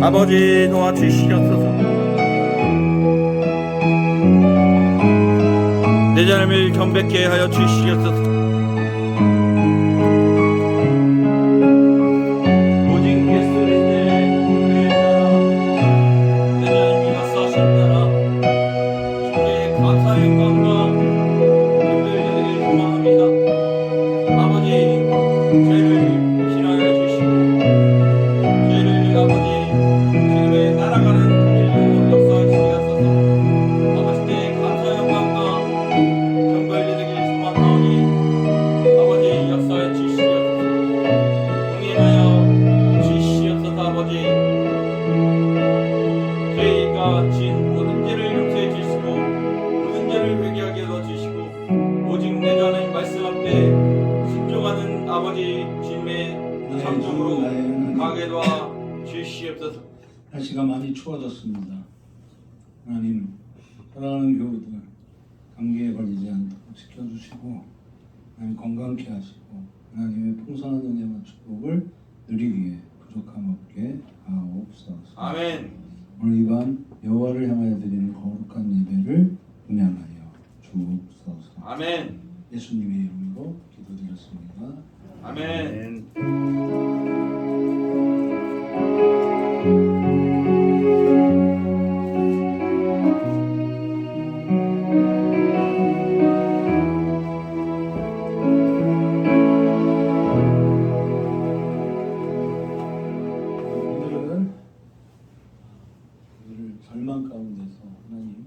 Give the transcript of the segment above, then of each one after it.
아버지 도와주시옵소서. 내 삶을 경백케 하여 주시옵소서. 날씨가 많이 추워졌습니다. 하나님, 사랑하는 교우들 감기에 걸리지 않도록 지켜주시고 하나님 건강케 하시고 하나님의 풍성한 은혜와 축복을 누리기에 부족함 없게 하옵소서. 아멘. 오늘 이 밤 여호와를 향하여 드리는 거룩한 예배를 분양하여 주옵소서. 아멘. 예수님의 이름으로 기도드렸습니다. 아멘. 절망 가운데서 하나님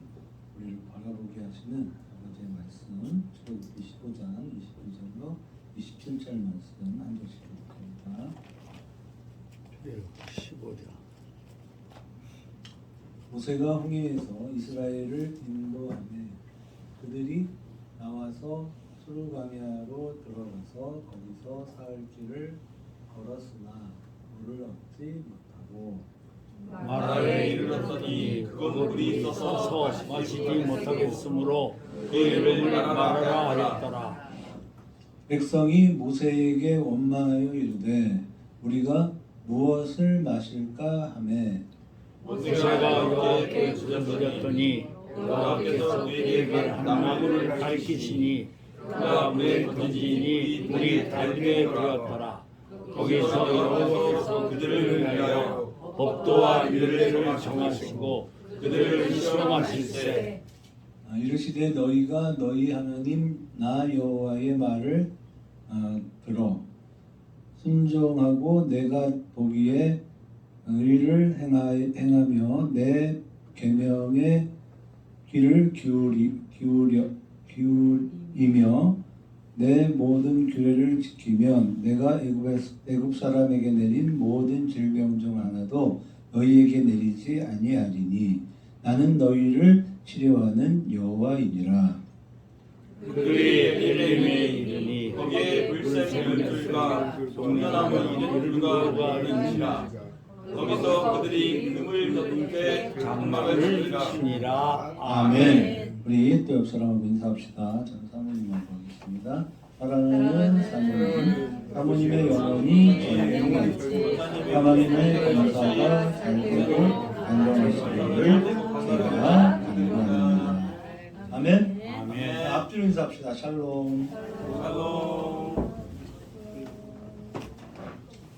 우리를 바라보게 하시는 아버지의 말씀 출애굽기 15장 22절로 27절 말씀 한 절씩 읽습니다. 15장. 모세가 홍해에서 이스라엘을 인도하매 그들이 나와서 수르가미아로 들어가서 거기서 사흘 길을 걸었으나 물을 얻지 못하고 마라에 이르렀더니 그곳 물이 있어서 마시지 못하겠으므로 그 이름을 마라라 하였더라. 백성이 모세에게 원망하여 이르되 우리가 무엇을 마실까 하매 모세가 여호와께 부르짖었더니 여호와께서 그에게 한 나무를 가리키시니 그가 물에 던지니 물이 달게 되었더라. 거기서 여호와께서 그들을 위하여 법도와 율례를 정하시고 그들을 시험하실세. 이르시되 너희가 너희 하나님 나 여호와의 말을 들어 순종하고 내가 보기에 의를 행하며 내 계명의 귀를 기울이며 내 모든 규례를 지키면 내가 애굽 사람에게 내린 모든 질병 중 하나도 너희에게 내리지 아니하리니 나는 너희를 치료하는 여호와이니라. 그들이 엘림에 이르니 거기에 불샘 들과 동려나무 이는 들과 있는지라. 거기서 그들이 금을 덮게 장막을 치니라. 아멘. 우리 또 옆 사람하고 인사합시다. 저는 사모님하고 하겠습니다. 사랑하는 사모님의 영혼이 저에게 있고 하나님의 감사가 잘 되고 건강하시기를 제가 간구합니다. 아멘. 아멘. 앞뒤로 인사합시다. 샬롬. 샬롬.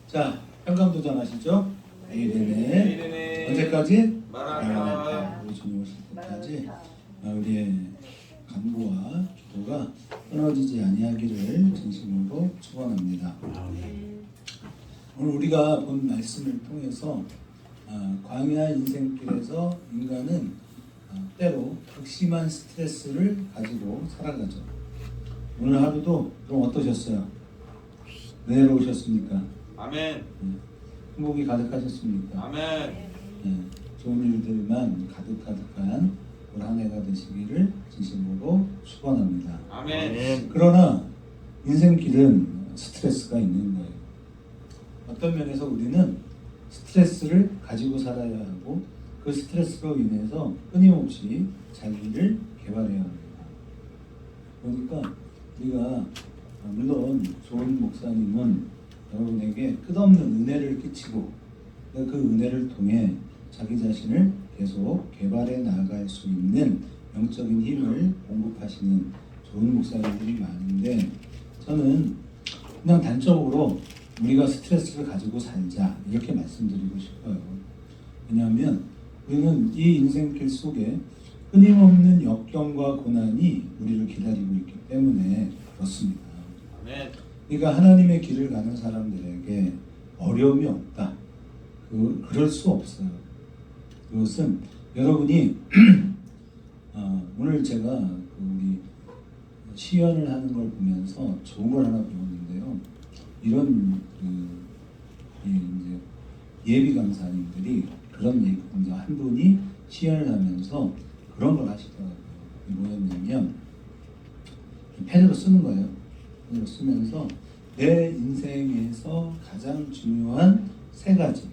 자, 평강도전 하시죠? 에이레네. 언제까지? 마라카. 우리 주님 오실 때까지 우리의 간구와 기도가 끊어지지 아니하기를 진심으로 축원합니다. 오늘 우리가 본 말씀을 통해서 광야 인생길에서 인간은 때로 극심한 스트레스를 가지고 살아가죠. 오늘 하루도 그럼 어떠셨어요? 외로우셨습니까? 아멘. 행복이 가득하셨습니까? 아멘. 좋은 일들만 가득한 올 한 해가 되시기를 진심으로 축원합니다. 아멘. 그러나 인생길은 스트레스가 있는 거예요. 어떤 면에서 우리는 스트레스를 가지고 살아야 하고 그 스트레스로 인해서 끊임없이 자기를 개발해야 합니다. 그러니까 우리가 물론 좋은 목사님은 여러분에게 끝없는 은혜를 끼치고 그 은혜를 통해 자기 자신을 계속 개발해 나아갈 수 있는 영적인 힘을 공급하시는 좋은 목사님들이 많은데, 저는 그냥 단적으로 우리가 스트레스를 가지고 살자 이렇게 말씀드리고 싶어요. 왜냐하면 우리는 이 인생길 속에 끊임없는 역경과 고난이 우리를 기다리고 있기 때문에 그렇습니다. 아멘. 그러니까 하나님의 길을 가는 사람들에게 어려움이 없다. 그럴 수 없어요. 그것은 여러분이 오늘 제가 우리 시연을 하는 걸 보면서 좋은 걸 하나 배웠는데요. 이런 이제 예비 강사님들이 그런 얘기, 이제 한 분이 시연을 하면서 그런 걸 하시더라고요. 뭐였냐면 펜으로 쓰는 거예요. 펜으로 쓰면서 내 인생에서 가장 중요한 3가지,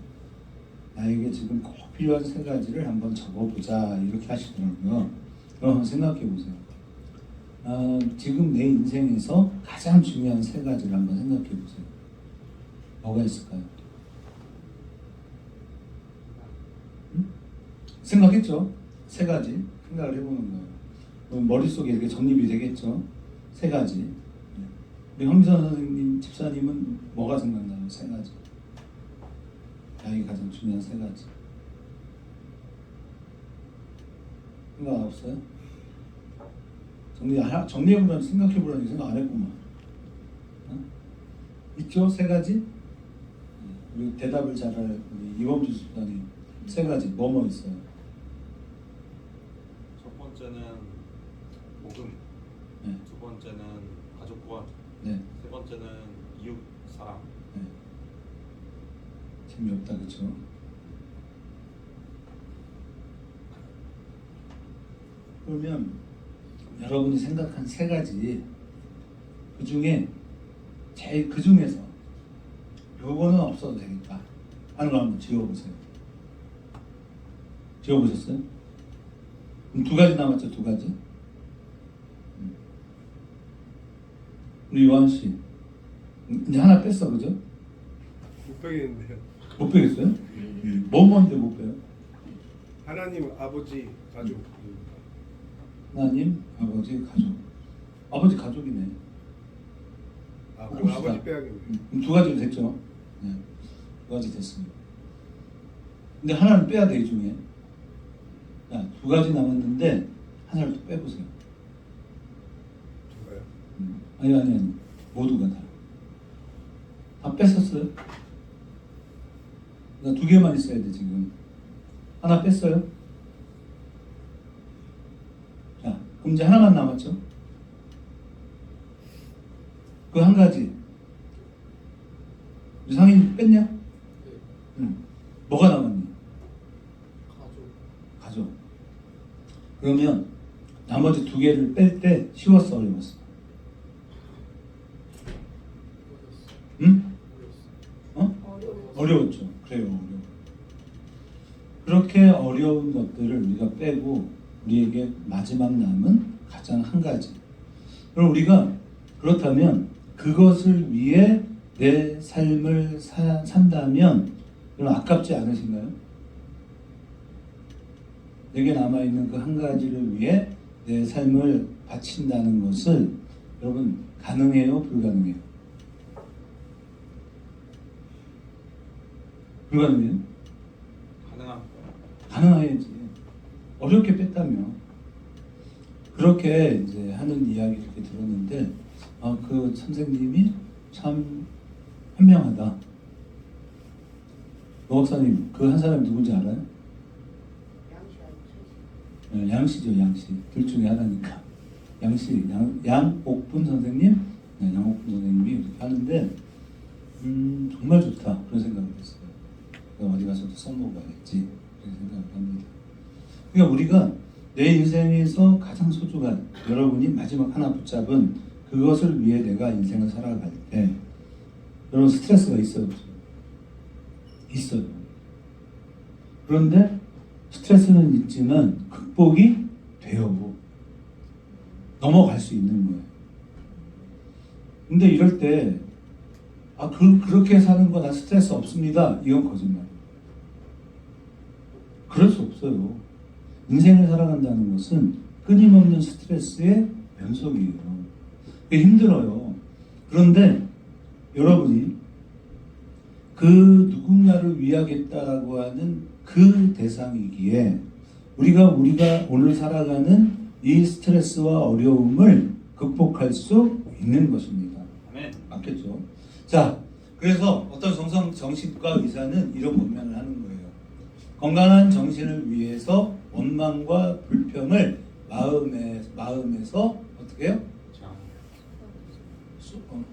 나에게 지금 꼭 필요한 3가지를 한번 적어보자 이렇게 하시더라고요. 그럼 한번 생각해 보세요. 지금 내 인생에서 가장 중요한 3가지를 한번 생각해 보세요. 뭐가 있을까요? 생각했죠? 3가지 생각을 해보는 거예요. 그럼 머릿속에 이렇게 정립이 되겠죠? 3가지. 우리 황미선 선생님, 집사님은 뭐가 생각나요? 3가지. 나에게 가장 중요한 3가지. 생각 없어요? 정리해보라니, 생각해보라니 생각 안 했구만. 있죠? 3가지? 우리 대답을 잘할 우리 이범주 집사님 3가지 뭐뭐 있어요? 첫 번째는 복음, 네. 두 번째는 가족권, 네. 세 번째는 이웃 사랑. 네. 재미없다, 그쵸? 그러면 여러분이 생각한 3가지 그 중에 제일 그 중에서 요거는 없어도 되겠다 하는 걸 한번 지워보세요. 지워보셨어요? 그럼 2가지 남았죠? 2가지. 우리 요한씨 이제 하나 뺐어, 그죠? 못 빼겠는데요. 못 빼겠어요? 뭐 뭔데 못 빼요? 하나님 아버지 가족. 하나님, 아버지, 가족. 아버지 가족이네. 그럼 봅시다. 아버지 빼야겠네요. 그럼 2가지로 됐죠? 네, 2가지 됐습니다. 근데 하나는 빼야 돼, 이 중에. 자, 2가지 남았는데 하나를 또 빼보세요. 저가요? 아니. 모두가 다. 다 뺐었어요? 그러니까 2개만 있어야 돼, 지금. 하나 뺐어요? 자, 그럼 이제 하나만 남았죠? 그 한 가지. 우리 상인이 뺐냐? 응. 뭐가 남았니? 가족. 그러면 나머지 2개를 뺄 때 쉬웠어, 어려웠어? 응? 어려웠죠. 그래요, 어려워. 그렇게 어려운 것들을 우리가 빼고 우리에게 마지막 남은 가장 한 가지. 그럼 우리가 그렇다면 그것을 위해 내 삶을 산다면 여러분 아깝지 않으신가요? 내게 남아있는 그 한 가지를 위해 내 삶을 바친다는 것을 여러분 가능해요? 불가능해요? 불가능해요? 가능합니다. 가능해야지. 어렵게 뺐다며. 그렇게 이제 하는 이야기 이렇게 들었는데, 그 선생님이 참 현명하다. 노 박사님, 그 한 사람이 누군지 알아요? 네, 양씨죠, 양씨. 둘 중에 하나니까. 양씨, 양옥분 선생님, 네, 양옥분 선생님이 이렇게 하는데, 정말 좋다. 그런 생각을 했어요. 어디 가서도 써먹어야지. 그렇게 생각을 합니다. 그러니까 우리가 내 인생에서 가장 소중한, 여러분이 마지막 하나 붙잡은 그것을 위해 내가 인생을 살아갈 때 여러분 스트레스가 있어요? 있어요. 그런데 스트레스는 있지만 극복이 돼요. 넘어갈 수 있는 거예요. 근데 이럴 때 그렇게 사는 거 나 스트레스 없습니다. 이건 거짓말이에요. 없어요. 인생을 살아간다는 것은 끊임없는 스트레스의 연속이에요. 그게 힘들어요. 그런데 여러분이 그 누군가를 위하겠다라고 하는 그 대상이기에 우리가 오늘 살아가는 이 스트레스와 어려움을 극복할 수 있는 것입니다. 아멘. 맞겠죠? 자, 그래서 어떤 정신과 의사는 이런 권면을 하는 거예요. 건강한 정신을 위해서 원망과 불평을 마음에서 어떻게 해요? 자,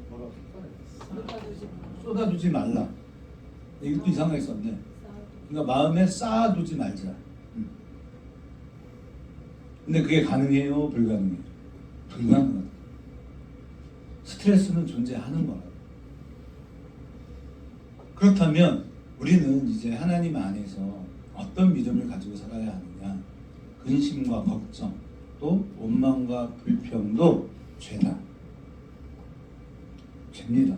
뭐라고? 쏟아두지 말라. 이것도 이상하게 썼네. 그러니까 마음에 쌓아두지 말자. 근데 그게 가능해요? 불가능해요? 불가능하다. 스트레스는 존재하는 거라고. 그렇다면 우리는 이제 하나님 안에서 어떤 믿음을 가지고 살아야 하느냐? 근심과 걱정, 또 원망과 불평도 죄다. 죄입니다.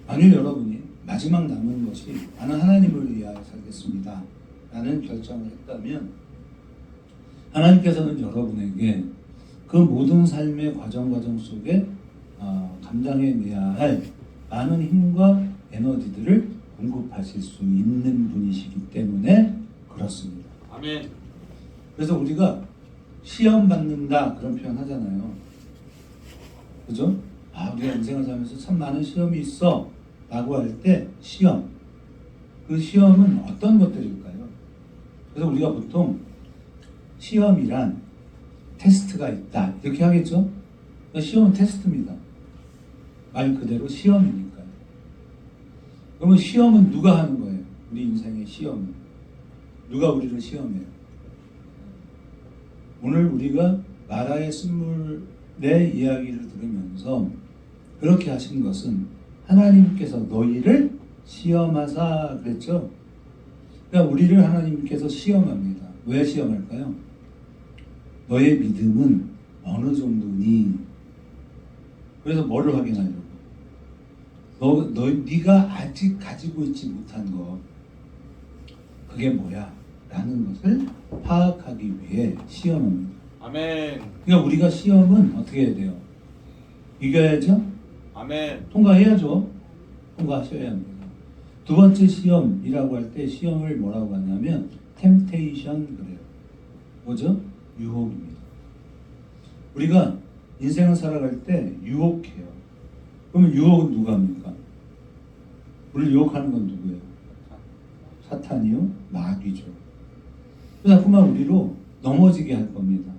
만일 여러분이 마지막 남은 것이 나는 하나님을 위하여 살겠습니다 라는 결정을 했다면 하나님께서는 여러분에게 그 모든 삶의 과정 속에 감당해내야 할 많은 힘과 에너지들을 공급하실 수 있는 분이시기 때문에 그렇습니다. 아멘. 그래서 우리가 시험 받는다 그런 표현 하잖아요. 그죠? 우리가 인생을 살면서 참 많은 시험이 있어 라고 할 때 시험, 그 시험은 어떤 것들일까요? 그래서 우리가 보통 시험이란 테스트가 있다 이렇게 하겠죠? 그러니까 시험은 테스트입니다. 말 그대로 시험이니까요. 그러면 시험은 누가 하는 거예요? 우리 인생의 시험은 누가 우리를 시험해요? 오늘 우리가 마라의 쓴물의 이야기를 들으면서 그렇게 하신 것은 하나님께서 너희를 시험하사 그랬죠? 그러니까 우리를 하나님께서 시험합니다. 왜 시험할까요? 너의 믿음은 어느 정도니? 그래서 뭐를 확인하려고? 네가 아직 가지고 있지 못한 것 그게 뭐야? 라는 것을 파악하기 위해 시험합니다. 아멘. 그러니까 우리가 시험은 어떻게 해야 돼요? 이겨야죠? 아멘. 통과해야죠. 통과하셔야 합니다. 두 번째 시험이라고 할 때 시험을 뭐라고 하냐면 템테이션 그래요. 뭐죠? 유혹입니다. 우리가 인생을 살아갈 때 유혹해요. 그러면 유혹은 누가 합니까? 우리를 유혹하는 건 누구예요? 사탄이요? 마귀죠. 자꾸만 우리로 넘어지게 할 겁니다.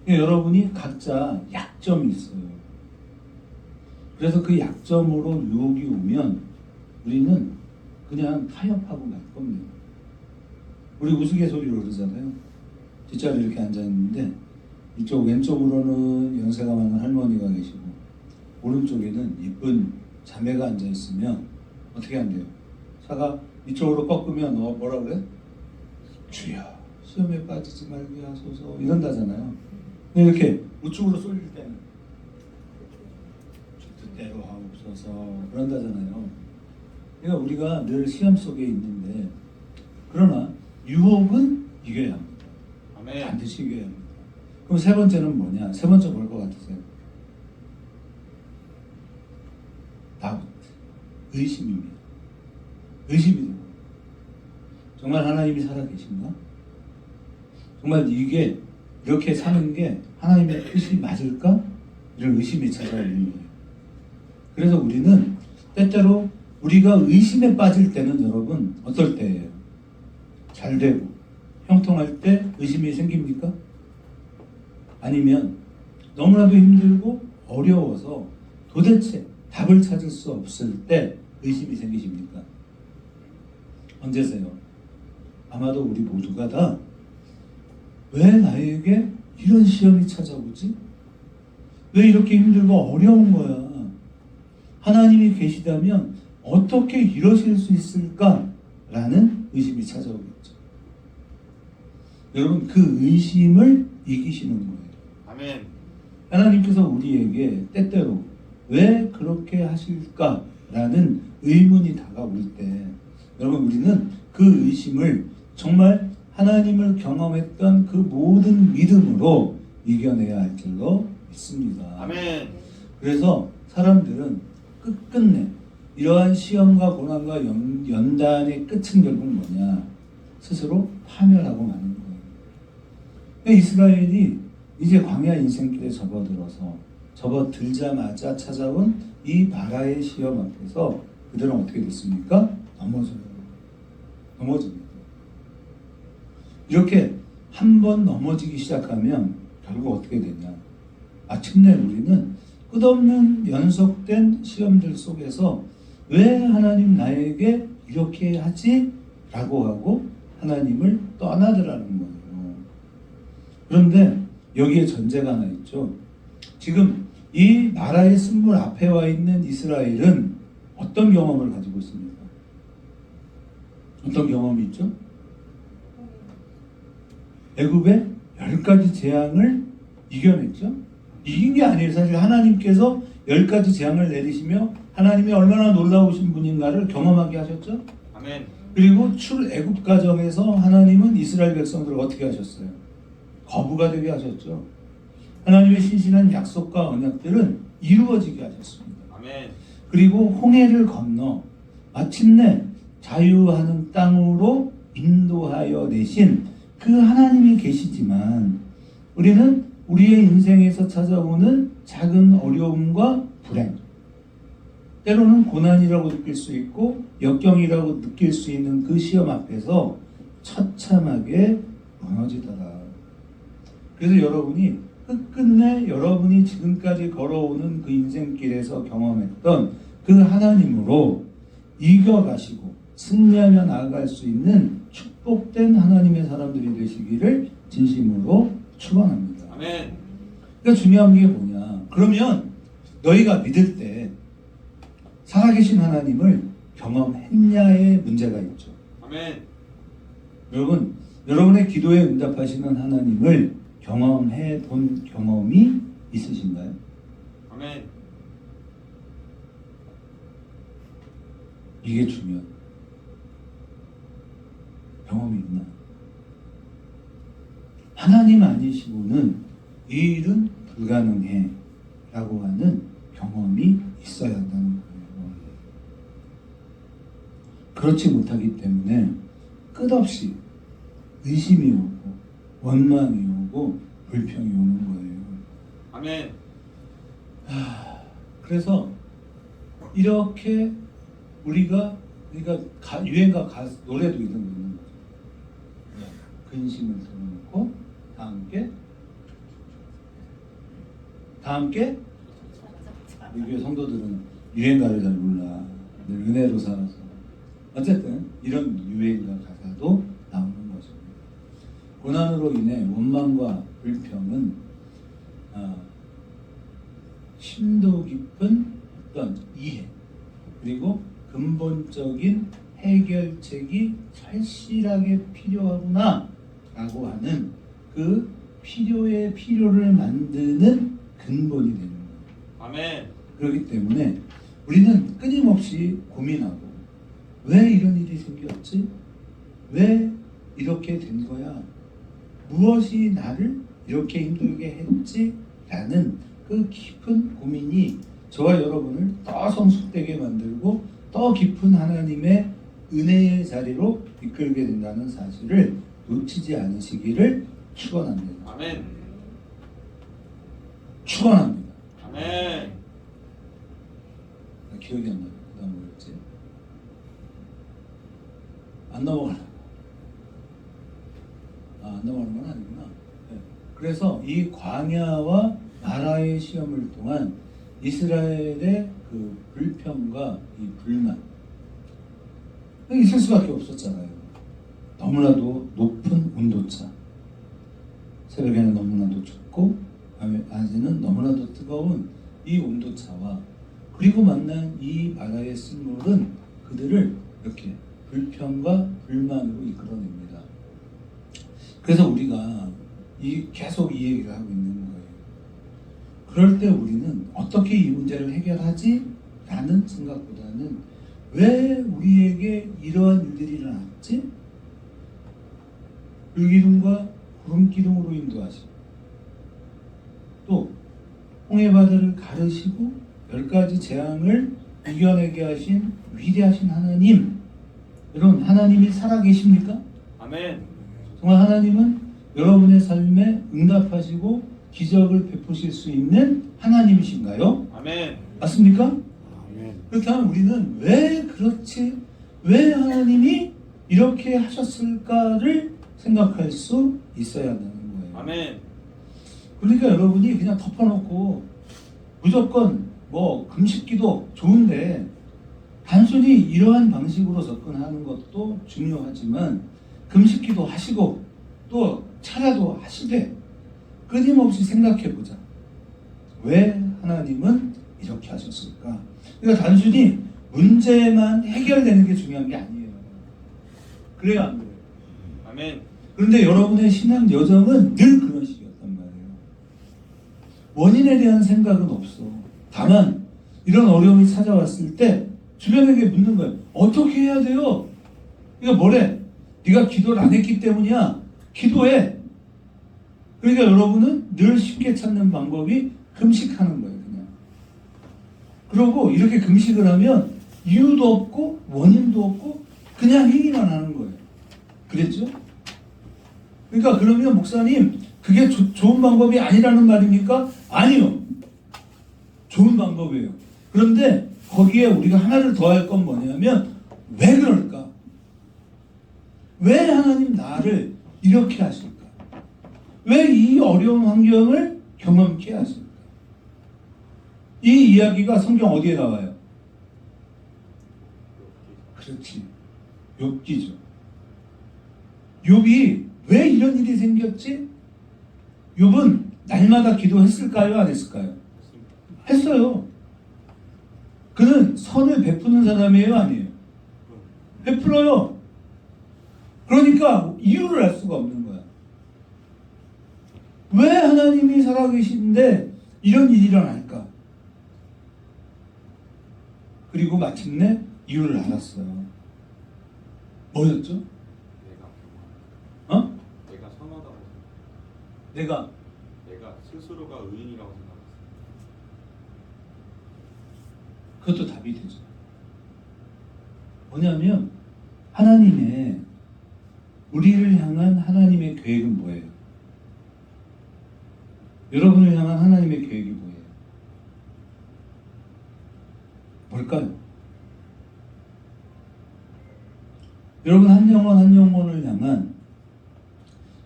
여러분이 각자 약점이 있어요. 그래서 그 약점으로 유혹이 오면 우리는 그냥 타협하고 말 겁니다. 우리 우스갯소리로 그러잖아요. 뒷자리에 이렇게 앉아있는데 이쪽 왼쪽으로는 연세가 많은 할머니가 계시고 오른쪽에는 예쁜 자매가 앉아있으면 어떻게 한대요? 사가 이쪽으로 꺾으면 뭐라 그래? 주여 시험에 빠지지 말게 하소서 이런다잖아요. 근데 이렇게 우측으로 쏠릴 때는 주 뜻대로 하옵소서 그런다잖아요. 그러니까 우리가 늘 시험 속에 있는데 그러나 유혹은 이겨야 합니다. 아멘. 반드시 이겨야 합니다. 그럼 세 번째는 뭐냐? 세 번째 뭘 것 같으세요? 다우트, 의심입니다. 의심이죠. 정말 하나님이 살아계신가? 정말 이게 이렇게 사는 게 하나님의 뜻이 맞을까? 이런 의심이 찾아오는 거예요. 그래서 우리는 때때로 우리가 의심에 빠질 때는 여러분 어떨 때예요? 잘 되고 형통할 때 의심이 생깁니까? 아니면 너무나도 힘들고 어려워서 도대체 답을 찾을 수 없을 때 의심이 생기십니까? 언제세요? 아마도 우리 모두가 다 왜 나에게 이런 시험이 찾아오지? 왜 이렇게 힘들고 어려운 거야? 하나님이 계시다면 어떻게 이러실 수 있을까? 라는 의심이 찾아오겠죠. 여러분 그 의심을 이기시는 거예요. 아멘. 하나님께서 우리에게 때때로 왜 그렇게 하실까? 라는 의문이 다가올 때 여러분 우리는 그 의심을 정말 하나님을 경험했던 그 모든 믿음으로 이겨내야 할 줄로 믿습니다. 아멘. 그래서 사람들은 끝끝내 이러한 시험과 고난과 연단의 끝은 결국 뭐냐? 스스로 파멸하고 마는 거예요. 그러니까 이스라엘이 이제 광야 인생길에 접어들자마자 찾아온 이 마라의 시험 앞에서 그들은 어떻게 됐습니까? 넘어집니다. 이렇게 한 번 넘어지기 시작하면 결국 어떻게 되냐? 마침내 우리는 끝없는 연속된 시험들 속에서 왜 하나님 나에게 이렇게 하지? 라고 하고 하나님을 떠나더라는 거예요. 그런데 여기에 전제가 하나 있죠. 지금 이 마라의 쓴물 앞에 와 있는 이스라엘은 어떤 경험을 가지고 있습니까? 어떤 경험이 있죠? 애굽의 10가지 재앙을 이겨냈죠. 이긴 게 아니에요. 사실 하나님께서 10가지 재앙을 내리시며 하나님이 얼마나 놀라우신 분인가를 경험하게 하셨죠. 아멘. 그리고 출애굽 과정에서 하나님은 이스라엘 백성들을 어떻게 하셨어요? 거부가 되게 하셨죠. 하나님의 신실한 약속과 언약들은 이루어지게 하셨습니다. 아멘. 그리고 홍해를 건너 마침내 자유하는 땅으로 인도하여 내신 그 하나님이 계시지만 우리는 우리의 인생에서 찾아오는 작은 어려움과 불행, 때로는 고난이라고 느낄 수 있고 역경이라고 느낄 수 있는 그 시험 앞에서 처참하게 무너지더라. 그래서 여러분이 끝끝내 여러분이 지금까지 걸어오는 그 인생길에서 경험했던 그 하나님으로 이겨가시고 승리하며 나아갈 수 있는 축복된 하나님의 사람들이 되시기를 진심으로 축원합니다. 아멘. 그러니까 중요한 게 뭐냐? 그러면 너희가 믿을 때 살아계신 하나님을 경험했냐의 문제가 있죠. 아멘. 여러분, 여러분의 기도에 응답하시는 하나님을 경험해 본 경험이 있으신가요? 아멘. 이게 중요해요. 경험이 있나? 하나님 아니시고는 이 일은 불가능해 라고 하는 경험이 있어야 한다는 거예요. 그렇지 못하기 때문에 끝없이 의심이 오고 원망이 오고 불평이 오는 거예요. 아멘. 그래서 이렇게 우리가 유행가 노래도 이런 거 있는 거죠. 근심을 들어놓고 다 함께 우리 성도들은 유행가를 잘 몰라. 늘 은혜로 살아서 어쨌든 이런 유행가 가사도 나오는 것입니다. 고난으로 인해 원망과 불평은 심도 깊은 어떤 이해 그리고 근본적인 해결책이 절실하게 필요하구나 라고 하는 그 필요의 필요를 만드는 근본이 되는 거예요. 아멘. 그렇기 때문에 우리는 끊임없이 고민하고 왜 이런 일이 생겼지? 왜 이렇게 된 거야? 무엇이 나를 이렇게 힘들게 했지? 라는 그 깊은 고민이 저와 여러분을 더 성숙되게 만들고 더 깊은 하나님의 은혜의 자리로 이끌게 된다는 사실을 놓치지 않으시기를 축원합니다. 아멘. 축원합니다. 아멘. 기억이 안 나요. 그 다음 뭐였지? 안 넘어가려고. 안 넘어가는 건 아니구나. 네. 그래서 이 광야와 마라의 시험을 통한 이스라엘의 그 불평과 이 불만 있을 수밖에 없었잖아요. 너무나도 높은 온도차, 새벽에는 너무나도 춥고 낮에는 너무나도 뜨거운 이 온도차와 그리고 만난 이 마라의 쓴물은 그들을 이렇게 불평과 불만으로 이끌어냅니다. 그래서 우리가 계속 이 얘기를 하고 있는 거예요. 그럴 때 우리는 어떻게 이 문제를 해결하지? 라는 생각보다는 왜 우리에게 이러한 일들이 일어났지? 불기둥과 구름기둥으로 인도하시고 또 홍해바다를 가르시고 10가지 재앙을 이겨내게 하신 위대하신 하나님, 여러분 하나님이 살아계십니까? 아멘. 정말 하나님은 여러분의 삶에 응답하시고 기적을 베푸실 수 있는 하나님이신가요? 아멘. 맞습니까? 아멘. 그렇다면 우리는 왜 그렇지? 왜 하나님이 이렇게 하셨을까를 생각할 수 있어야 한다는 거예요. 아멘. 그러니까 여러분이 그냥 덮어놓고 무조건 뭐 금식기도 좋은데 단순히 이러한 방식으로 접근하는 것도 중요하지만 금식기도 하시고 또 차라도 하시되 끊임없이 생각해보자. 왜 하나님은 이렇게 하셨을까? 그러니까 단순히 문제만 해결되는 게 중요한 게 아니에요. 그래야 안 돼요. 아멘. 그런데 여러분의 신앙 여정은 늘 그런 식이었단 말이에요. 원인에 대한 생각은 없어. 다만 이런 어려움이 찾아왔을 때 주변에게 묻는 거예요. 어떻게 해야 돼요? 그러니까 뭐래? 네가 기도를 안 했기 때문이야. 기도해. 그러니까 여러분은 늘 쉽게 찾는 방법이 금식하는 거예요. 그냥. 그러고 이렇게 금식을 하면 이유도 없고 원인도 없고 그냥 행위만 하는 거예요. 그랬죠? 그러니까 그러면 목사님 그게 좋은 방법이 아니라는 말입니까? 아니요. 좋은 방법이에요. 그런데 거기에 우리가 하나를 더할 건 뭐냐면 왜 그럴까? 왜 하나님 나를 이렇게 하실까? 왜 이 어려운 환경을 경험케 하실까? 이 이야기가 성경 어디에 나와요? 그렇지. 욥기죠. 욥이 왜 이런 일이 생겼지? 욥은 날마다 기도했을까요? 안 했을까요? 했어요. 그는 선을 베푸는 사람이에요? 아니에요? 베풀어요. 그러니까 이유를 알 수가 없는 거야. 왜 하나님이 살아계신데 이런 일이 일어날까? 그리고 마침내 이유를 알았어요. 뭐였죠? 내가 어? 내가 선하다고 내가 내가 스스로가 의인이라고 생각했어. 그것도 답이 되죠. 뭐냐면 하나님의 우리를 향한 하나님의 계획은 뭐예요? 여러분을 향한 하나님의 계획이 뭐예요? 뭘까요? 여러분 한 영혼 한 영혼을 향한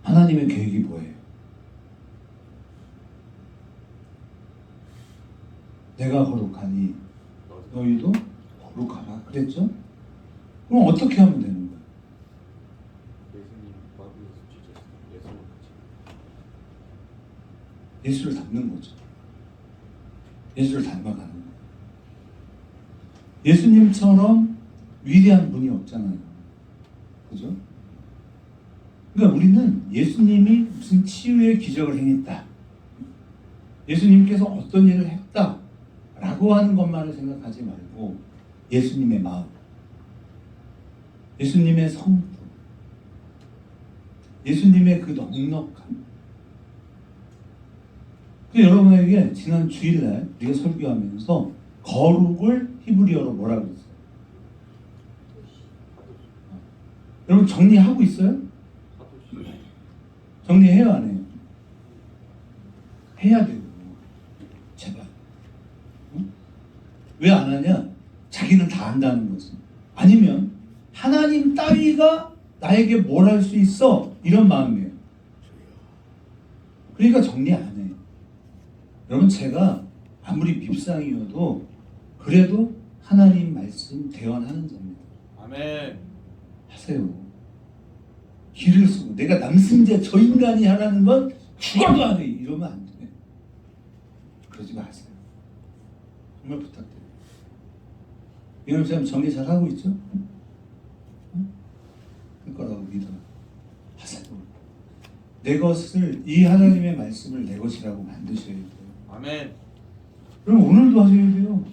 하나님의 계획이 뭐예요? 내가 거룩하니 너희도 거룩하라 그랬죠? 그럼 어떻게 하면 되는 거예요? 예수님 바비에서 찢었어. 예수님 같이. 예수를 닮는 거죠. 예수를 닮아가는 거예요. 예수님처럼 위대한 분이 없잖아요. 그죠? 그러니까 우리는 예수님이 무슨 치유의 기적을 행했다. 예수님께서 어떤 일을 했다. 라고 하는 것만을 생각하지 말고 예수님의 마음, 예수님의 성품, 예수님의 그 넉넉함. 여러분에게 지난 주일날 우리가 설교하면서 거룩을 히브리어로 뭐라고 했어요? 여러분 정리하고 있어요? 사도시. 정리해요 안 해요? 해야 돼요. 제발. 왜 안 하냐? 자기는 다 안다는 거지. 아니면 하나님 따위가 나에게 뭘 할 수 있어? 이런 마음이에요. 그러니까 정리 안 해요. 여러분 제가 아무리 밉상이어도 그래도 하나님 말씀 대언하는 자입니다. 아멘. 하세요. 기를 쓰고 내가 남승재 저 인간이 하라는 건 죽어도 안 해. 이러면 안 돼. 그러지 마세요. 정말 부탁드려요. 이런 사람 정리 잘 하고 있죠? 할 거라고 믿어. 하세요. 내 것을 이 하나님의 말씀을 내 것이라고 만드셔야 돼요. 아멘. 그럼 오늘도 하셔야 돼요.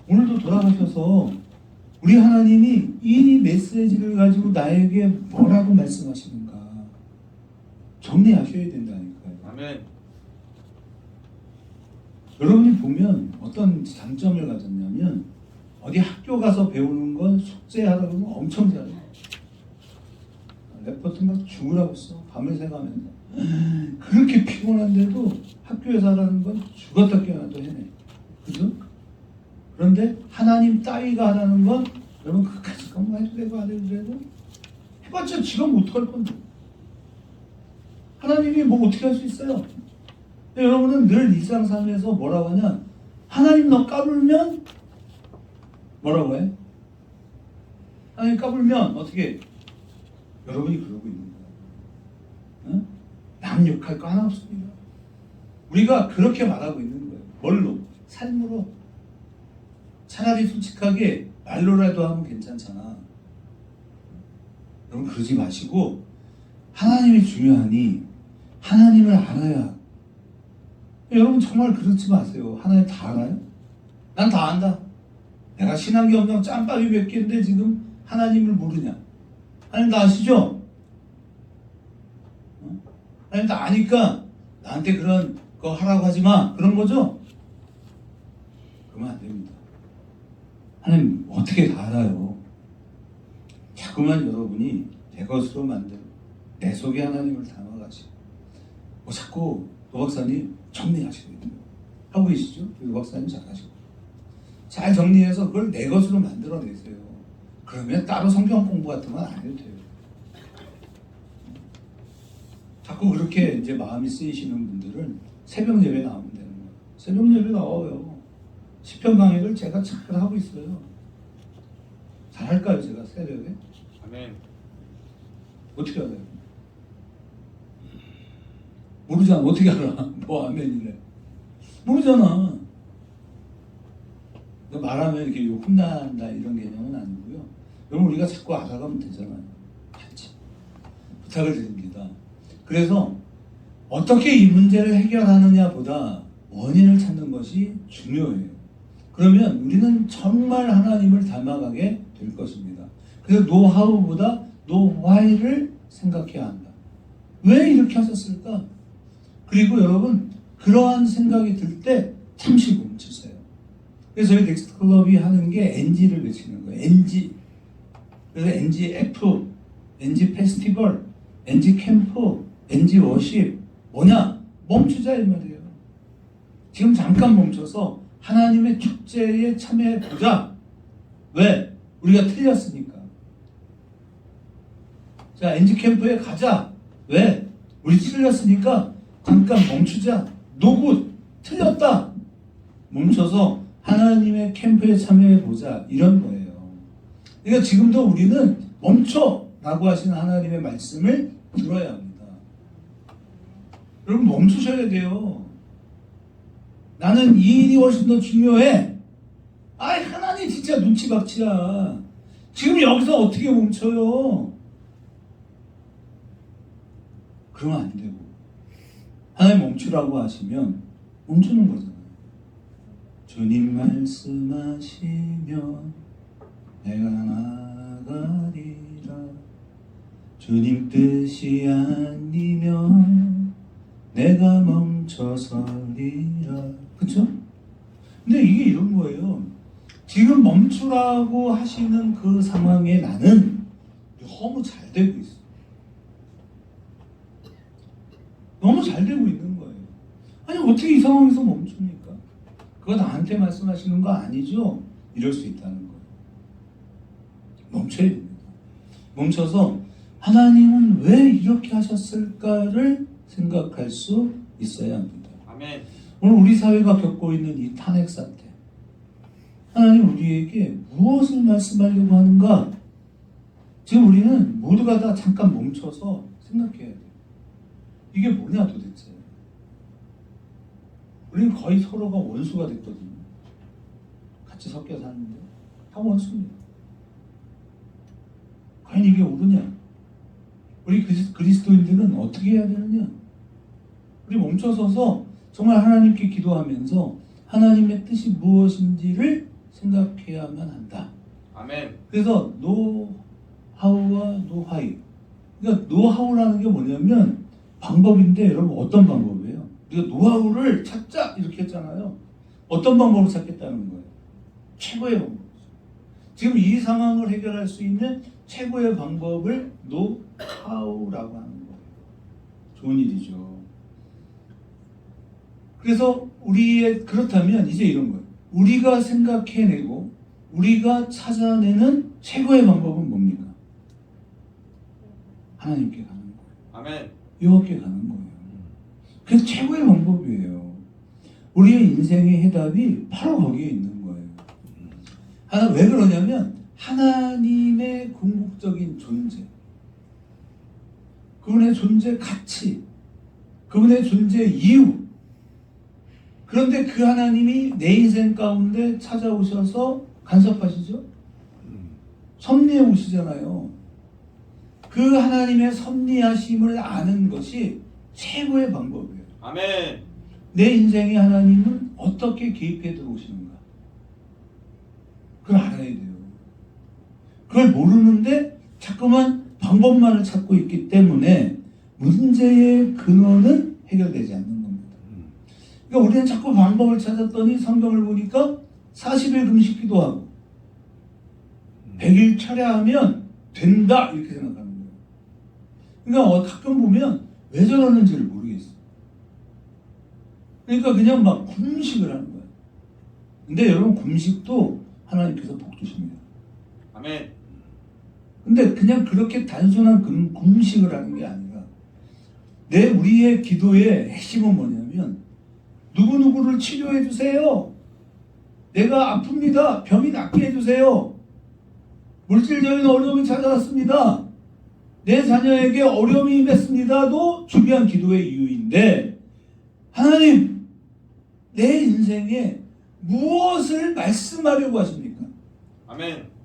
오늘도 돌아가셔서 우리 하나님이 이 메시지를 가지고 나에게 뭐라고 말씀하시는가 정리하셔야 된다니까요. 아멘. 여러분이 보면 어떤 장점을 가졌냐면 어디 학교 가서 배우는 건 숙제하다 보면 엄청 잘해요. 레포트 막 죽으라고 써. 밤을 새가면서. 그렇게 피곤한데도 학교에서 하라는 건 죽었다 깨어나도 해내. 그죠? 그런데 하나님 따위가 하라는 건 여러분 그까지 해도 되고 안 해도 되고 해봤자 지가 못할 건데 하나님이 뭐 어떻게 할 수 있어요? 근데 여러분은 늘 일상생활에서 뭐라고 하냐? 하나님 너 까불면 뭐라고 해? 하나님 까불면 어떻게? 여러분이 그러고 있는 거예요. 응? 남 욕할 거 하나 없습니다. 우리가 그렇게 말하고 있는 거예요. 뭘로? 삶으로. 차라리 솔직하게 말로라도 하면 괜찮잖아. 여러분 그러지 마시고 하나님이 중요하니 하나님을 알아야. 여러분 정말 그렇지 마세요. 하나님 다 알아요? 난 다 안다. 내가 신앙경영 짬밥이 몇 개인데 지금 하나님을 모르냐? 하나님 다 아시죠? 하나님 다 아니까 나한테 그런 거 하라고 하지 마. 그런 거죠? 그러면 안 됩니다. 하나님 어떻게 다 알아요? 자꾸만 여러분이 내 것으로 만들고 내 속에 하나님을 담아가시고 뭐 자꾸 노 박사님 정리하시거든요. 하고 계시죠? 노 박사님 잘하시고 잘 정리해서 그걸 내 것으로 만들어내세요. 그러면 따로 성경 공부 같은 건 안 해도 돼요. 자꾸 그렇게 이제 마음이 쓰이시는 분들은 새벽 예배 나오면 되는 거예요. 새벽 예배 나와요. 시편 강의를 제가 잘 하고 있어요. 잘할까요, 제가 새벽에? 아멘. 어떻게 알아요? 모르잖아. 어떻게 알아? 뭐 아멘이래. 모르잖아. 말하면 이렇게 혼난다 이런 개념은 아니고요. 여러분 우리가 자꾸 알아가면 되잖아요. 같이 부탁을 드립니다. 그래서 어떻게 이 문제를 해결하느냐보다 원인을 찾는 것이 중요해요. 그러면 우리는 정말 하나님을 닮아가게 될 것입니다. 그래서 노하우보다 노와이를 생각해야 한다. 왜 이렇게 하셨을까? 그리고 여러분 그러한 생각이 들 때 잠시 멈추세요. 그래서 저희 넥스트 클럽이 하는 게 NG를 외치는 거예요. NG. 그래서 NGF, NG 페스티벌, NG 캠프, NG 워십 뭐냐? 멈추자 이 말이에요. 지금 잠깐 멈춰서 하나님의 축제에 참여해 보자. 왜? 우리가 틀렸으니까. 자, NG 캠프에 가자. 왜? 우리 틀렸으니까 잠깐 멈추자. 노고 틀렸다. 멈춰서 하나님의 캠프에 참여해 보자. 이런 거예요. 그러니까 지금도 우리는 멈춰라고 하시는 하나님의 말씀을 들어야 합니다. 여러분 멈추셔야 돼요. 나는 이 일이 훨씬 더 중요해. 아이 하나님 진짜 눈치박치야. 지금 여기서 어떻게 멈춰요? 그러면 안 되고 하나님 멈추라고 하시면 멈추는 거잖아요. 주님 말씀하시면 내가 나가리라. 주님 뜻이 아니면 내가 멈춰서리라. 그쵸? 근데 이게 이런 거예요. 지금 멈추라고 하시는 그 상황에 나는 너무 잘 되고 있어. 너무 잘 되고 있는 거예요. 아니 어떻게 이 상황에서 멈춥니까? 그거 나한테 말씀하시는 거 아니죠? 이럴 수 있다는 거예요. 멈춰야 됩니다. 멈춰서 하나님은 왜 이렇게 하셨을까를 생각할 수 있어야 합니다. 아멘. 오늘 우리 사회가 겪고 있는 이 탄핵 사태, 하나님 우리에게 무엇을 말씀하려고 하는가? 지금 우리는 모두가 다 잠깐 멈춰서 생각해야 돼요. 이게 뭐냐 도대체? 우리는 거의 서로가 원수가 됐거든요. 같이 섞여 사는데 다 원수입니다. 과연 이게 옳으냐? 우리 그리스도인들은 어떻게 해야 되느냐? 우리 멈춰서서 정말 하나님께 기도하면서 하나님의 뜻이 무엇인지를 생각해야만 한다. 아멘. 그래서 노하우와 노하이. 그러니까 노하우라는 게 뭐냐면 방법인데 여러분 어떤 방법이에요? 우리가 노하우를 찾자 이렇게 했잖아요. 어떤 방법을 찾겠다는 거예요? 최고의 방법. 지금 이 상황을 해결할 수 있는 최고의 방법을 노하우라고 하는 거예요. 좋은 일이죠. 그래서 그렇다면 이제 이런 거예요. 우리가 생각해내고 우리가 찾아내는 최고의 방법은 뭡니까? 하나님께 가는 거예요. 아멘. 여호와께 가는 거예요. 그게 최고의 방법이에요. 우리의 인생의 해답이 바로 거기에 있는 거예요. 왜 그러냐면 하나님의 궁극적인 존재, 그분의 존재 가치, 그분의 존재 이유. 그런데 그 하나님이 내 인생 가운데 찾아오셔서 간섭하시죠? 섭리해 오시잖아요. 그 하나님의 섭리하심을 아는 것이 최고의 방법이에요. 아멘. 내 인생에 하나님은 어떻게 개입해 들어오시는가? 그걸 알아야 돼요. 그걸 모르는데 자꾸만 방법만을 찾고 있기 때문에 문제의 근원은 해결되지 않는 겁니다. 그러니까 우리는 자꾸 방법을 찾았더니 성경을 보니까 40일 금식 기도하고 100일 철야하면 된다 이렇게 생각하는 거예요. 그러니까 가끔 보면 왜 저러는지를 모르겠어요. 그러니까 그냥 막 금식을 하는 거예요. 근데 여러분 금식도 하나님께서 복 주십니다. 아멘. 근데 그냥 그렇게 단순한 금식을 하는 게 아니라 우리의 기도의 핵심은 뭐냐면 누구누구를 치료해 주세요. 내가 아픕니다. 병이 낫게 해주세요. 물질적인 어려움이 찾아왔습니다. 내 자녀에게 어려움이 임했습니다도 중요한 기도의 이유인데 하나님 내 인생에 무엇을 말씀하려고 하십니까? 아멘.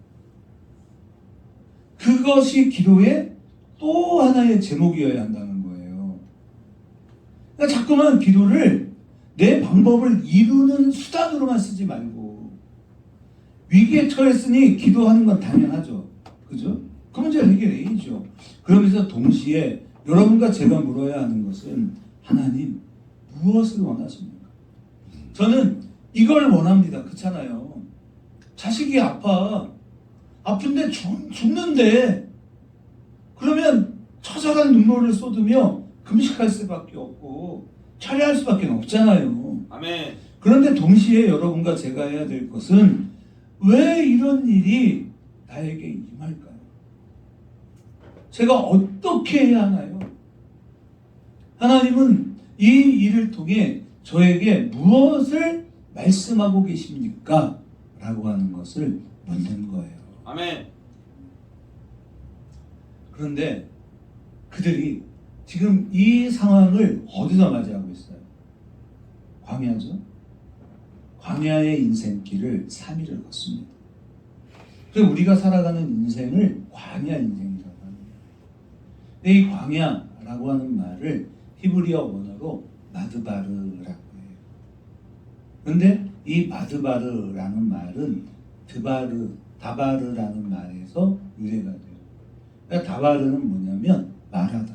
그것이 기도의 또 하나의 제목이어야 한다는 거예요. 그러니까 자꾸만 기도를 내 방법을 이루는 수단으로만 쓰지 말고 위기에 처했으니 기도하는 건 당연하죠. 그죠? 그 문제를 해결해야죠. 그러면서 동시에 여러분과 제가 물어야 하는 것은 하나님 무엇을 원하십니까? 저는 이걸 원합니다. 그렇잖아요. 자식이 아픈데 죽는데 그러면 처절한 눈물을 쏟으며 금식할 수밖에 없고 철회할 수밖에 없잖아요. 아멘. 그런데 동시에 여러분과 제가 해야 될 것은 왜 이런 일이 나에게 임할까요? 제가 어떻게 해야 하나요? 하나님은 이 일을 통해 저에게 무엇을 말씀하고 계십니까? 라고 하는 것을 묻는 거예요. 아멘. 그런데 그들이 지금 이 상황을 어디서 맞이하고 있어요? 광야죠. 광야의 인생길을 3일을 걷습니다. 그래서 우리가 살아가는 인생을 광야 인생이라고 합니다. 근데 이 광야라고 하는 말을 히브리어 원어로 마드바르라고 해요. 그런데 이 마드바르라는 말은 다바르라는 말에서 유래가 돼요. 그러니까 다바르는 뭐냐면 말하다,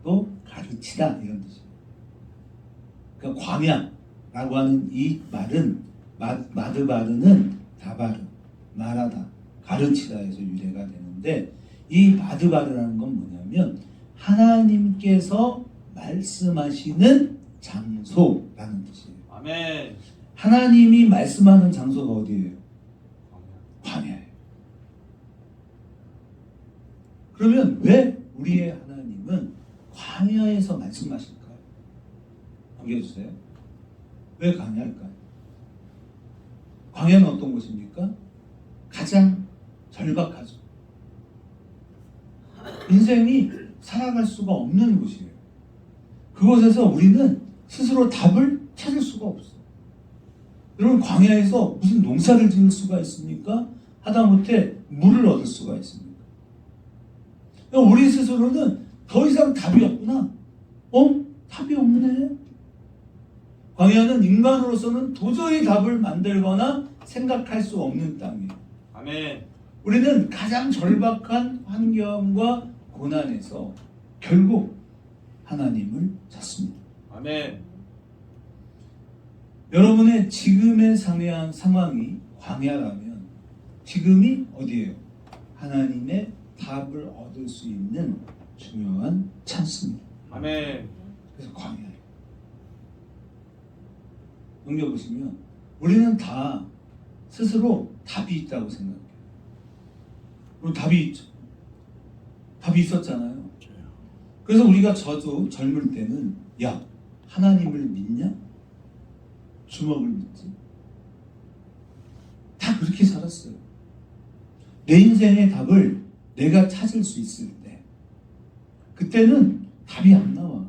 또 가르치다 이런 뜻이에요. 그러니까 광야라고 하는 이 말은 마드바르는 다바르, 말하다, 가르치다에서 유래가 되는데 이 마드바르라는 건 뭐냐면 하나님께서 말씀하시는 장소라는 뜻이에요. 아멘. 하나님이 말씀하는 장소가 어디예요? 광야예요. 그러면 왜 우리의 하나님은 광야에서 말씀하실까요? 넘겨주세요. 왜 광야일까요? 광야는 어떤 곳입니까? 가장 절박하죠. 인생이 살아갈 수가 없는 곳이에요. 그곳에서 우리는 스스로 답을 찾을 수가 없어요. 여러분 광야에서 무슨 농사를 지을 수가 있습니까? 하다못해 물을 얻을 수가 있습니까? 우리 스스로는 더 이상 답이 없구나. 답이 없네. 광야는 인간으로서는 도저히 답을 만들거나 생각할 수 없는 땅이에요. 아멘. 우리는 가장 절박한 환경과 고난에서 결국 하나님을 찾습니다. 아멘. 여러분의 지금의 상황이 광야라면 지금이 어디예요? 하나님의 답을 얻을 수 있는 중요한 찬스입니다. 아멘. 그래서 광야예요. 넘겨보시면 우리는 다 스스로 답이 있다고 생각해요. 그럼 답이 있죠. 답이 있었잖아요. 그래서 우리가 저도 젊을 때는 야, 하나님을 믿냐? 주먹을 믿지. 다 그렇게 살았어요. 내 인생의 답을 내가 찾을 수 있을 때 그때는 답이 안 나와.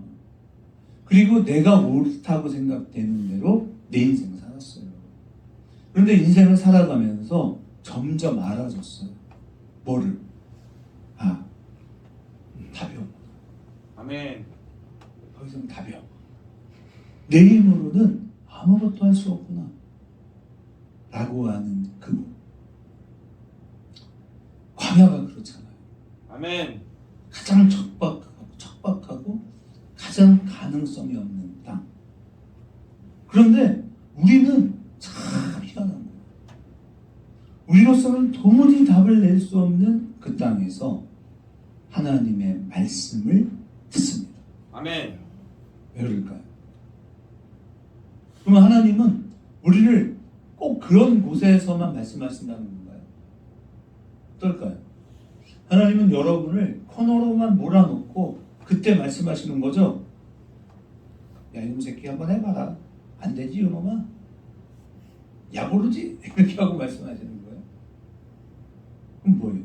그리고 내가 옳다고 생각되는 대로 내 인생 살았어요. 그런데 인생을 살아가면서 점점 알아졌어요. 뭐를? 답이 없구나. 아멘. 더 이상 답이 없구나. 내 힘으로는 아무것도 할 수 없구나 라고 하는 그분. 광야가 그렇잖아요. 아멘. 가장 척박하고 가장 가능성이 없는 땅. 그런데 우리는 참 희한한 거예요. 우리로서는 도무지 답을 낼 수 없는 그 땅에서 하나님의 말씀을 듣습니다. 아멘. 왜 그럴까요? 그러면 하나님은 우리를 꼭 그런 곳에서만 말씀하신다는 건가요? 어떨까요? 하나님은 여러분을 코너로만 몰아놓고 그때 말씀하시는 거죠? 야, 이놈 새끼 한번 해봐라. 안 되지, 이놈아? 야, 모르지? 이렇게 하고 말씀하시는 거예요. 그럼 뭐예요?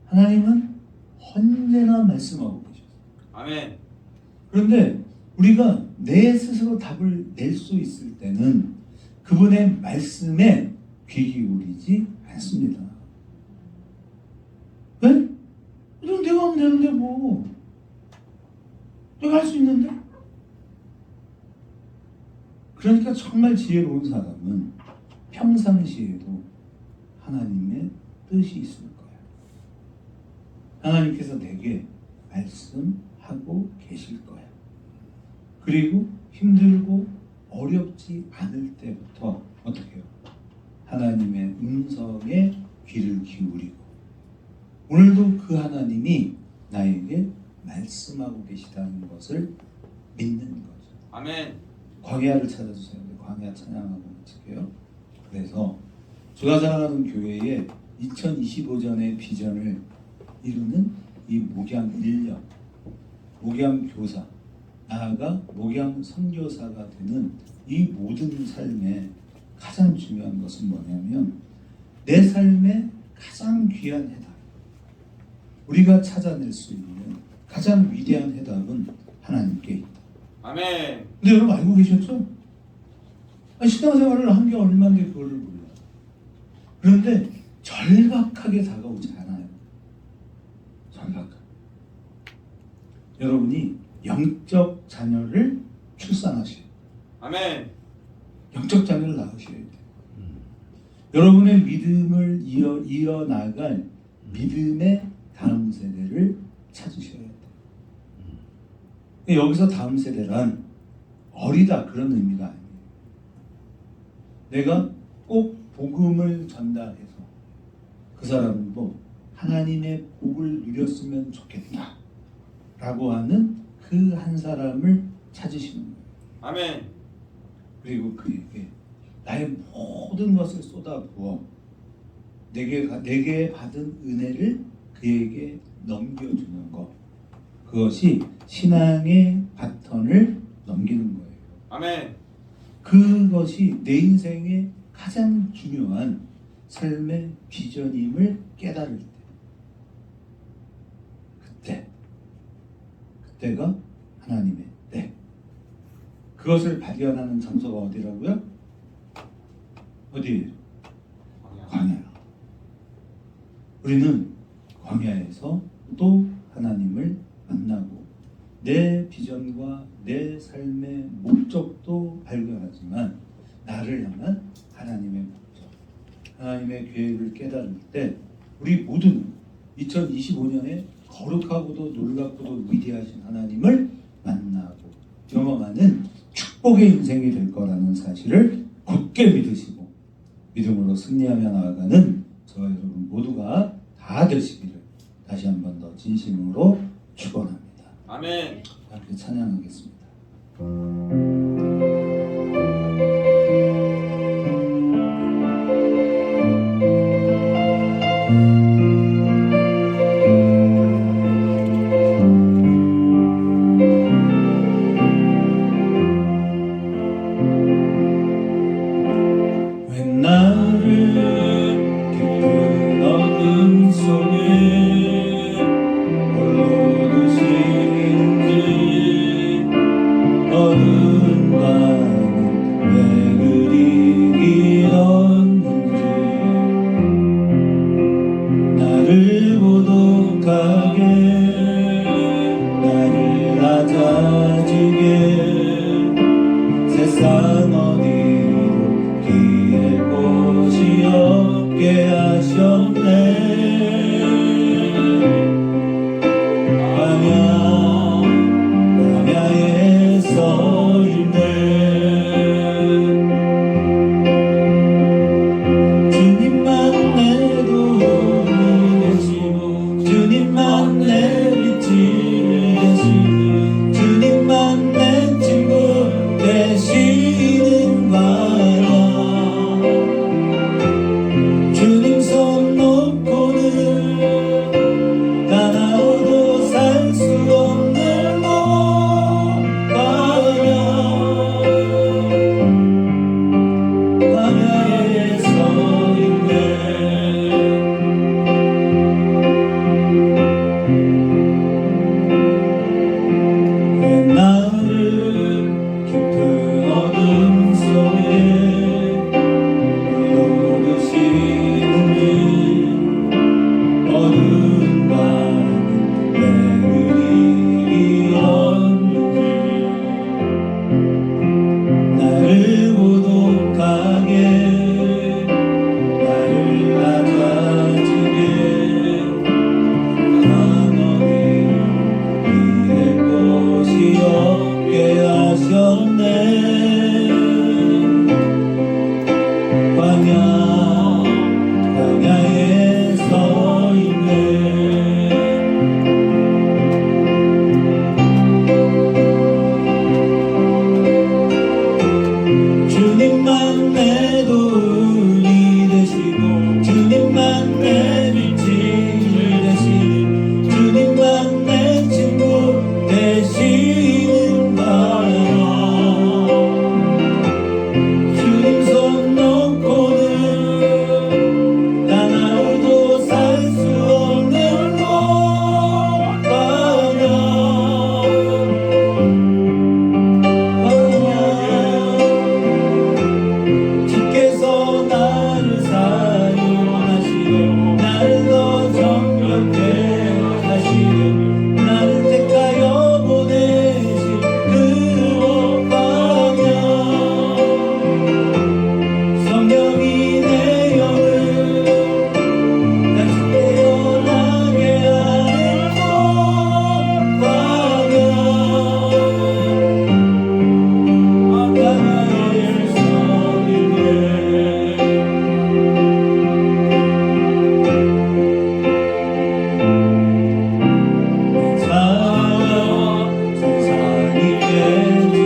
하나님은 언제나 말씀하고 계셨어요. 아멘. 그런데 우리가 내 스스로 답을 낼 수 있을 때는 그분의 말씀에 귀 기울이지 않습니다. 왜? 이건 내가 하면 되는데 뭐. 내가 할 수 있는데? 그러니까 정말 지혜로운 사람은 평상시에도 하나님의 뜻이 있을 거예요. 하나님께서 내게 말씀하고 계실 거예요. 그리고 힘들고 어렵지 않을 때부터 어떻게 해요? 하나님의 음성에 귀를 기울이고 오늘도 그 하나님이 나에게 말씀하고 계시다는 것을 믿는 거죠. 아멘. 광야를 찾아주세요. 광야 찬양하고 마칠게요. 그래서 제가 사랑하는 교회의 2025년의 비전을 이루는 이 목양 인력, 목양 교사, 나아가 목양 선교사가 되는 이 모든 삶에 가장 중요한 것은 뭐냐면 내 삶의 가장 귀한 해답, 우리가 찾아낼 수 있는 가장 위대한 해답은 하나님께 있다. 아멘. 근데 여러분 알고 계셨죠? 신앙생활을 한 게 얼마인데 그거를 몰라요. 그런데 절박하게 다가오지 않아요. 절박하게. 여러분이 영적 자녀를 출산하셔야 돼요. 아멘. 영적 자녀를 낳으셔야 돼요. 여러분의 믿음을 이어나갈 믿음의 다음 세대를 찾으셔야 돼요. 여기서 다음 세대란 어리다 그런 의미가 아니에요. 내가 꼭 복음을 전달해서 그 사람도 하나님의 복을 누렸으면 좋겠다 라고 하는 그 한 사람을 찾으시는 거예요. 아멘. 그리고 그에게 나의 모든 것을 쏟아부어 내게 받은 은혜를 그에게 넘겨주는 것, 그것이 신앙의 바턴을 넘기는 거예요. 아멘. 그것이 내 인생의 가장 중요한 삶의 비전임을 깨달을 때, 그때가 하나님의 때. 그것을 발견하는 장소가 어디라고요? 어디예요? 광야. 우리는 광야에서 또 하나님을 만나고 내 비전과 내 삶의 목적도 발견하지만 나를 향한 하나님의 목적, 하나님의 계획을 깨달을 때 우리 모두는 2025년에 거룩하고도 놀랍고도 위대하신 하나님을 만나고 경험하는 축복의 인생이 될 거라는 사실을 굳게 믿으시고 믿음으로 승리하며 나아가는 저와 여러분 모두가 다 되시기를 다시 한 번 더 진심으로 축원합니다. 아멘. 함께 찬양하겠습니다. 왜 나를 깊은 어둠 속에 홀로 두시는지 어두운 밤은 왜 그리 길었는지 나를 고독하게 나를 낮아지게 세상 어디로 길 곳이 없게 하셨네. 광야에 서 있네. 주님만 내 도움이 되시고 주님만 내 빛이 되시고 주님만 내 친구 되시는 거야. 주님 손 놓고는 가나워도 살 수 없는 광야에 서 있네. 왜 나를 깊은 어둠 속에 홀로 두시는지 어두운 밤은 왜 그리 길었는지 나를 고독하게 나를 낮아지게 난 어디 잃을 곳이 없게 하셨네. 광야에 서 있네. 주님만 내 도움이 되시고 주님만 내 빛이 되시고 주님만 내 친구 되시는 거야. 주님 손 놓고는 하나도 살 수 없는 주께서 나를 사용하시고 나를 더 정결케 하시고 나를 택하여 보내신 그 광야. 성령이 내 영을 다시 태어나게 하는 광야에 서 있네. 세상이 깨지고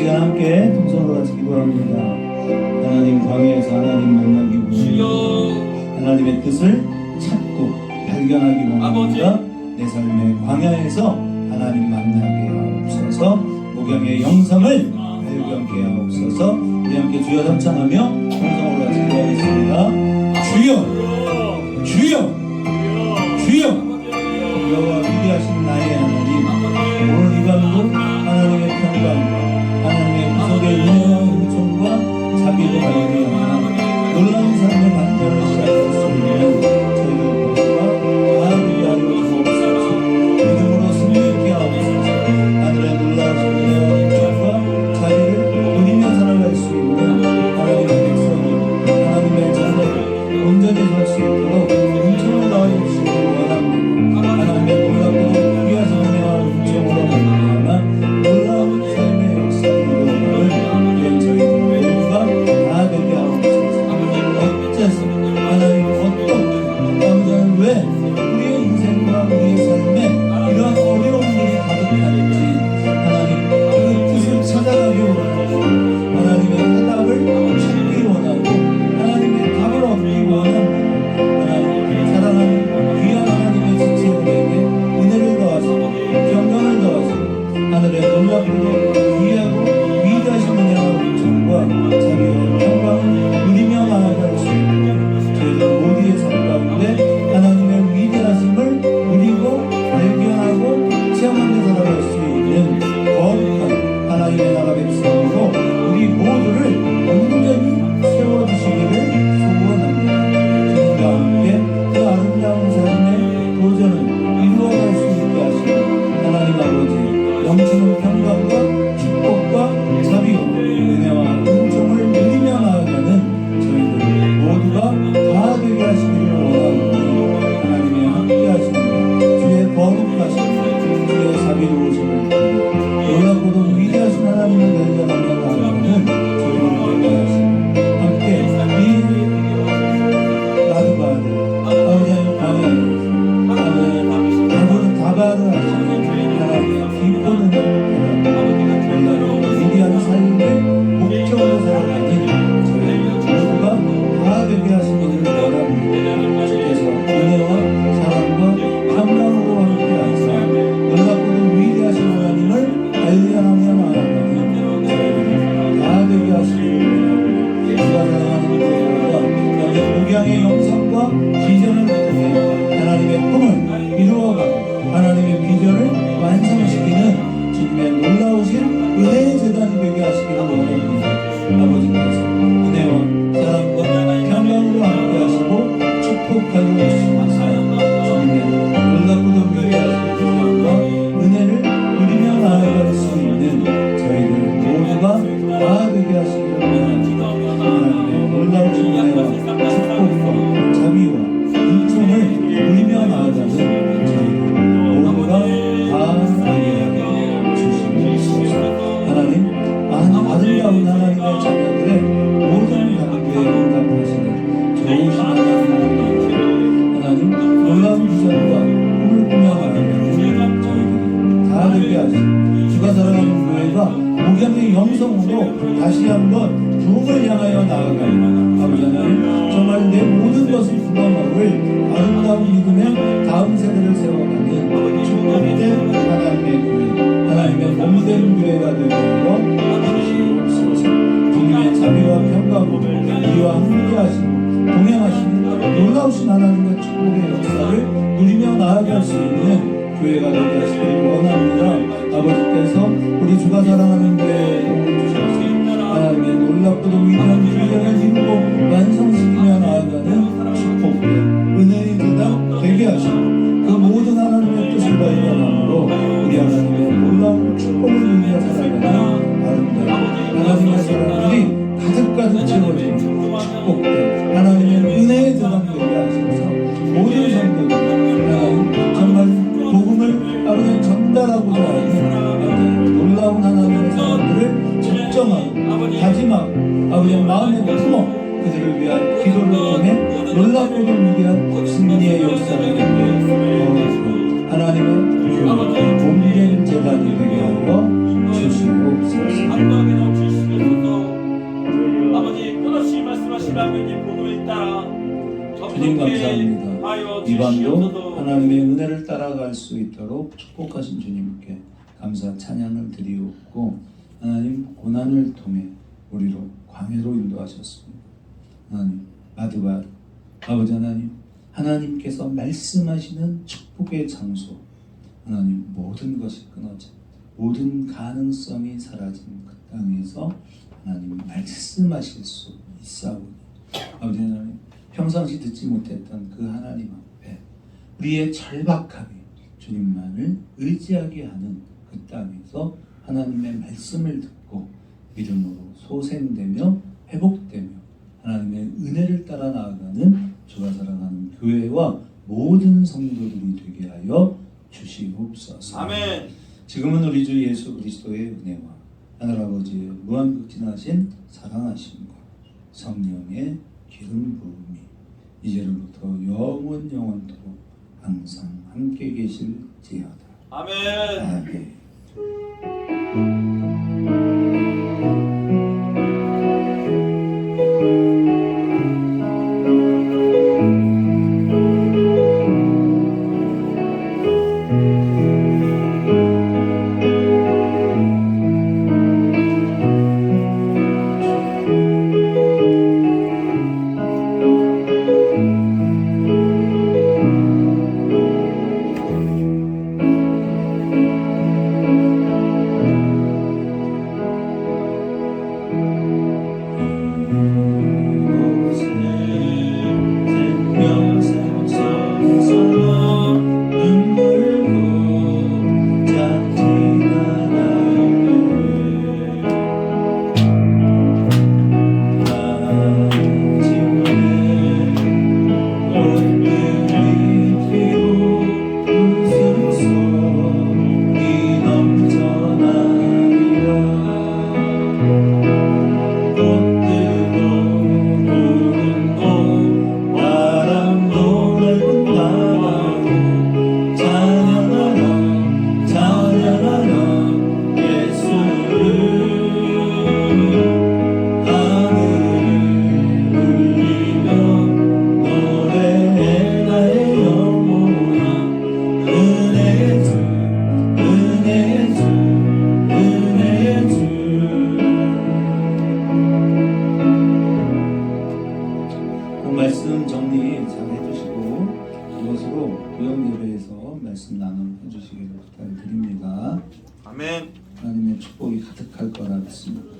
함께 동서로 같이 기도합니다. 하나님 광야에서 하나님 만나기 원합니다. 하나님의 뜻을 찾고 발견하기 원합니다. 내 삶의 광야에서 하나님 만나게 하옵소서. 목양의 영성을 발견케 하옵소서. 우리 함께 주여 삼창하며 영성으로 같이 기도하겠습니다. 주여 주여 주여 여호와 위대하신 나의 하나님, 오늘 이 밤도 하나님의 평강과 하나님의 구속의 은혜와 은총과 자비로 말미암아 놀라운 삶의 반전을 시작할 수 있는 저희들 모두가 다 위하여 주옵소서. 믿음으로 승리케 하옵소서. 하늘의 놀라우신 은혜와 은총과 자비를 누리며 살아갈 수 있는 하나님의 백성이 하나님의 자녀를 온전히 설 수 있도록 은총을 더하여 주시기 원합니다. 하나님의 놀랍고 귀하신 은혜와 은총으로 말미암아 놀라운 삶의 역사를 이루어가는 저희들 모두가 다 되게 하옵소서. 어째서 하나님 어떻게 아버지는 왜 우리의 인생과 우리의 삶에 이러한 어려움들이 가득한지 하나님 그 뜻을 찾아가기 원하고 하나님의 해답을 찾기 원하고 하나님의 답을 얻기 원합니다. 하나님 사랑하는 귀한 하나님의 지체들에게 은혜를 더하시고 평강을 더하시고 하늘의 놀랍고 귀하고 위대하신 은혜와 은총과 자비와 평강을 누리며 나아갈 수 있는 저희들 모두의 삶 가운데 하나님의 위대하심을 누리고 발견하고 체험하며 살아갈 수 있는 거룩한 하나님의 나라 백성으로 우리 모두를 온전히 세워주시기를 소원합니다. 주님과 함께 그 아름다운 삶의 도전을 이루어갈 수 있게 하시고 하나님 아버지 넘치는 평강과 축복과 자비와 은혜와 은총을 누리며 나아가는 저희들 모두가 다 되게 하시기를 원하오니 하나님의 함께 하시는 주의 거룩하신 주의 자비로우심을 통해 놀랍고도 위대하신 하나님을 발견하며 나아가는 저희들 되게 하시고 함께 이 나그바를 아버지의 광야에 아버지 다바를 하시는 하나님의 기쁨을 놀라고 위대한 삶의 목적으로 살아가는 저희 모두가 다 되게 하시기를 원합니다. 주께서 은혜와 사랑과 평강으로 함께 하사 놀랍고도 위대하신 하나님을 발견하며 나아가는 저희를 다 되게 하시기를 원합니다. 주가 사랑하는 교회가 목양의 영성과 비전을 통해 하나님의 꿈을 이루어가고 하나님의 비전을 완성시키는 주님의 놀라우신 은혜의 재단이 되게 하시기를 원합니다. 아버지께서 은혜와 사랑과 평강으로 함께 하시고 축복하여 주시면서 주님의 놀랍고도 위대하신 평강과 은혜를 누리며 나아갈 수 있는 저희들 모두가 다 되게 하시기를 원합니다. 하나님의 놀라우신 은혜와 축복과 자비와 은총을 누리며 나아가는 저희들 모두가 다 되게 하여 주시옵소서. 하나님 아름다운 하나님의 자녀들의 모든 간구에 응답하시는 좋으신 하나님, 하나님 놀라운 비전과 꿈을 꾸며 나아가는 저희들이 다 되게 하시고 주가 사랑하는 교회가 목양의 영성으로 다시 한번 부흥을 향하여 나아가는 아버지 하나님, 정말 내 모든 것을 불어넣을 아름다운 믿음의 다음 세대를 세워가는 축복된 하나님의 교회, 하나님의 몸된 교회가 되게 하여 주시옵소서. 주님의 자비와 평강으로 이와 함께 하시고 동행하시는 놀라우신 하나님의 축복의 역사를 누리며 나아갈 수 있는 교회가 되게 하시기를 원합니다. 아버지께서 우리 주가 사랑하는 교회에 도움을 주셔서 하나님의 놀랍고도 위대한 비전을 이루고 완성시키며 나아가는 축복된 은혜의 재단 되게 하시고 그 모든 하나님의 뜻을 발견함으로 우리 하나님의 놀라운 축복을 누리며 살아가는 아름다운 하나님의 사람들이 가득가득 채워지는 축복된 하나님의 은혜의 재단 되게 하셔서 모든 성도들 하나님 정말 복음을 아버지 전달하고자 하는 놀라운 하나님의 사람들을 적정하고 다짐하고 아버지의 마음에 품어 그들을 위한 기도를 통해 놀랍고도 위대한 승리의 역사를 이루고 하나님의 교회 몸된 재단이 되게 하여 주시옵소서. 아버지 끝없이 말씀하신 아버지 복음을 따라 주님 감사합니다. 이 밤도 하나님의 은혜를 따라갈 수 있도록 축복하신 주님께 감사 찬양을 드리옵고, 하나님 고난을 통해 우리로 광야로 인도하셨습니다. 하나님 마드바 아버지 하나님, 하나님께서 말씀하시는 축복의 장소, 하나님 모든 것이 끊어져 모든 가능성이 사라진 그 땅에서 하나님 말씀하실 수 있사오니, 아버지 하나님 평상시 듣지 못했던 그 하나님 앞에 우리의 절박함이 주님만을 의지하게 하는 그 땅에서 하나님의 말씀을 듣고 믿음으로 소생되며 회복되며 하나님의 은혜를 따라 나아가는 주가 사랑하는 교회와 모든 성도들이 되게 하여 주시옵소서. 아멘. 지금은 우리 주 예수 그리스도의 은혜와 하늘아버지의 무한극진하신 사랑하심과 성령의 기름 부음이 이제로부터 영원토록 항상 함께 계실지어다. 아멘. 아멘. 말씀 정리 잘 해주시고 이것으로 구역 예배에서 말씀 나눔 해주시기를 부탁드립니다. 아멘. 하나님의 축복이 가득할 거라 믿습니다.